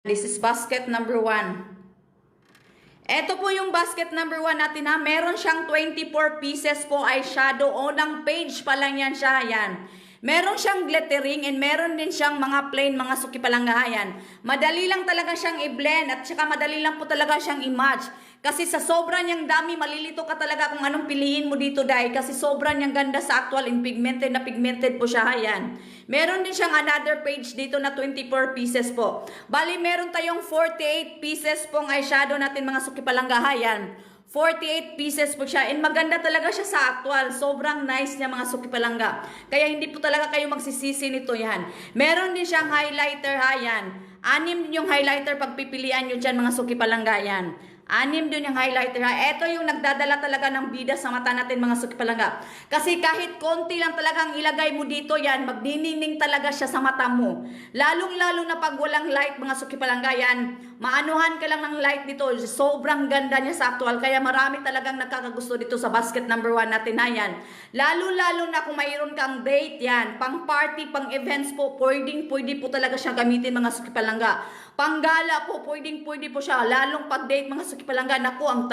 This is basket number 1. Ito po yung basket number 1 natin ha. Meron siyang 24 pieces po eyeshadow. Unang page pa lang yan siya. Yan. Meron siyang glittering and meron din siyang mga plain, mga sukipalanggahayan. Madali lang talaga siyang i-blend at saka madali lang po talaga siyang i-match. Kasi sa sobra niyang dami, malilito ka talaga kung anong piliin mo dito dahil kasi sobra niyang ganda sa actual and pigmented na pigmented po siya. Ayan. Meron din siyang another page dito na 24 pieces po. Bali, meron tayong 48 pieces pong eyeshadow natin mga sukipalanggahayan. 48 pieces po siya. And maganda talaga siya sa actual. Sobrang nice niya mga sukipalangga. Kaya hindi po talaga kayo magsisisi nito yan. Meron din siyang highlighter ha yan. 6 din yung highlighter pagpipilian nyo dyan mga sukipalangga yan. 6 din yung highlighter ha. Ito yung nagdadala talaga ng bida sa mata natin mga sukipalangga. Kasi kahit konti lang talagang ilagay mo dito yan, magdiningning talaga siya sa mata mo. Lalong-lalo na pag walang light mga sukipalangga yan, maanuhan ka lang ng light dito. Sobrang ganda niya sa actual. Kaya marami talagang nakakagusto dito sa basket number 1 natin na yan. Lalo-lalo na kung mayroon kang date yan, pang party, pang events po, pwede po talaga siya gamitin mga sukipalangga. Panggala po, pwede po siya. Lalong pag date mga sukipalangga, naku, ang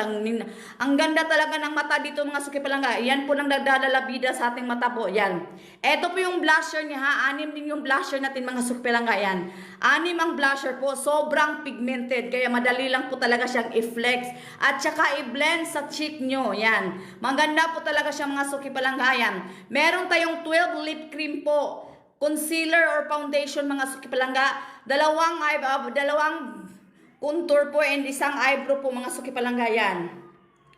ganda talaga ng mata dito mga sukipalangga. Yan po nang nagdadala bida sa ating mata po. Yan. Ito po yung blusher niya ha. 6 din yung blusher natin mga sukipalangga. Yan. 6 ang blusher po. Sobrang pigmented. Kaya madali lang po talaga siyang i-flex. At saka i-blend sa cheek nyo. Yan. Maganda po talaga siya mga sukipalangga. Yan. Meron tayong 12 lip cream po. Concealer or foundation mga sukipalangga. Dalawang contour po and isang eyebrow po mga sukipalangga yan.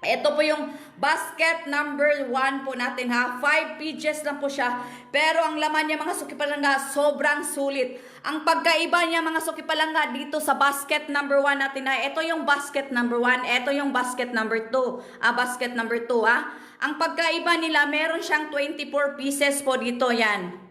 Ito po yung basket number 1 po natin ha. 5 pages lang po siya. Pero ang laman niya mga sukipalangga, sobrang sulit. Ang pagkaiba niya mga sukipalangga dito sa basket number 1 natin ha. Ito yung basket number 1. Ito yung basket number 2. Basket number 2 ha. Ang pagkaiba nila, meron siyang 24 pieces po dito yan.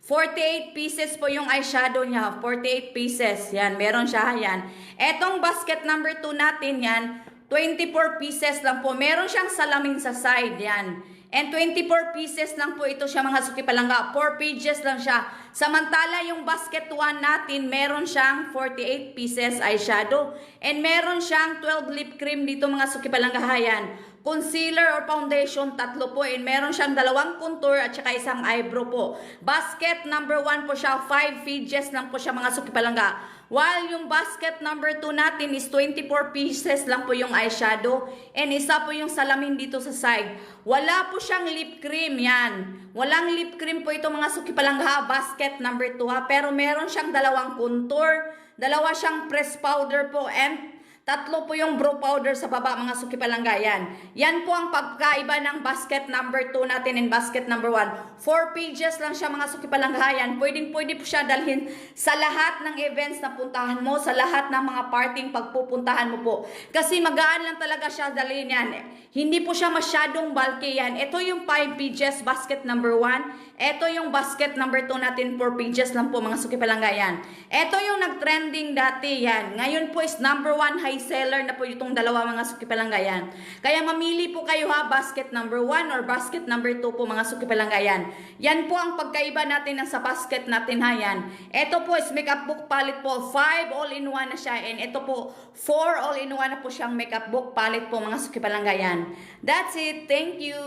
48 pieces po yung eyeshadow niya. 48 pieces. Yan, meron siya. Yan. Etong basket number 2 natin yan, 24 pieces lang po. Meron siyang salamin sa side. Yan. And 24 pieces lang po ito siya mga sukipalangga. 4 pages lang siya. Samantala yung basket 1 natin, meron siyang 48 pieces eyeshadow. And meron siyang 12 lip cream dito mga sukipalangga. Yan. Concealer or foundation, 3 po. And meron siyang 2 contour at saka isang eyebrow po. Basket number 1 po siya. 5 pages lang po siya mga sukipalangga. While yung basket number 2 natin is 24 pieces lang po yung eyeshadow. And isa po yung salamin dito sa side. Wala po siyang lip cream. Yan. Walang lip cream po ito mga sukipalangga. Basket number 2 ha. Pero meron siyang 2 contour. 2 siyang press powder po. And 3 po yung brow powder sa baba mga sukipalangga. Yan. Yan po ang pagkaiba ng basket number 2 natin and basket number 1. 4 pages lang siya mga sukipalangga. Yan. Pwede po siya dalhin sa lahat ng events na puntahan mo, sa lahat ng mga parting pagpupuntahan mo po. Kasi magaan lang talaga siya dalhin yan. Hindi po siya masyadong bulky yan. Ito yung 5 pages basket number 1. Ito yung basket number 2 natin, 4 pages lang po mga sukipalangga. Yan. Ito yung nag-trending dati. Yan. Ngayon po is number 1 high seller na po itong 2 mga sukipalangga yan. Kaya mamili po kayo ha, basket number 1 or basket number 2 po mga sukipalangga yan. Yan po ang pagkaiba natin sa basket natin ha yan. Ito po is makeup book palette po. 5 all-in-1 na siya. And ito po, 4 all-in-1 na po siyang makeup book palette po mga sukipalangga yan. That's it. Thank you.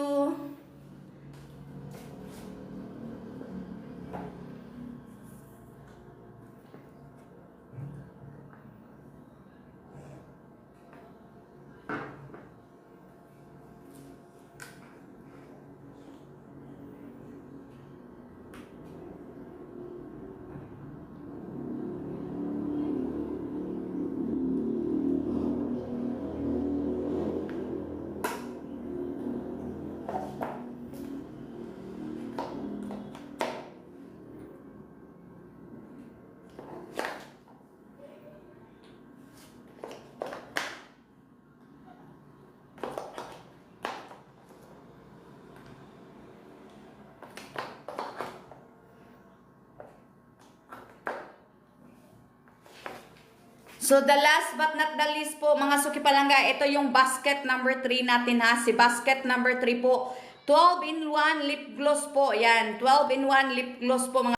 So, the last but not the least po, mga sukipalangga, ito yung basket number 3 natin ha. Si basket number 3 po, 12-in-1 lip gloss po. Yan, 12-in-1 lip gloss po mga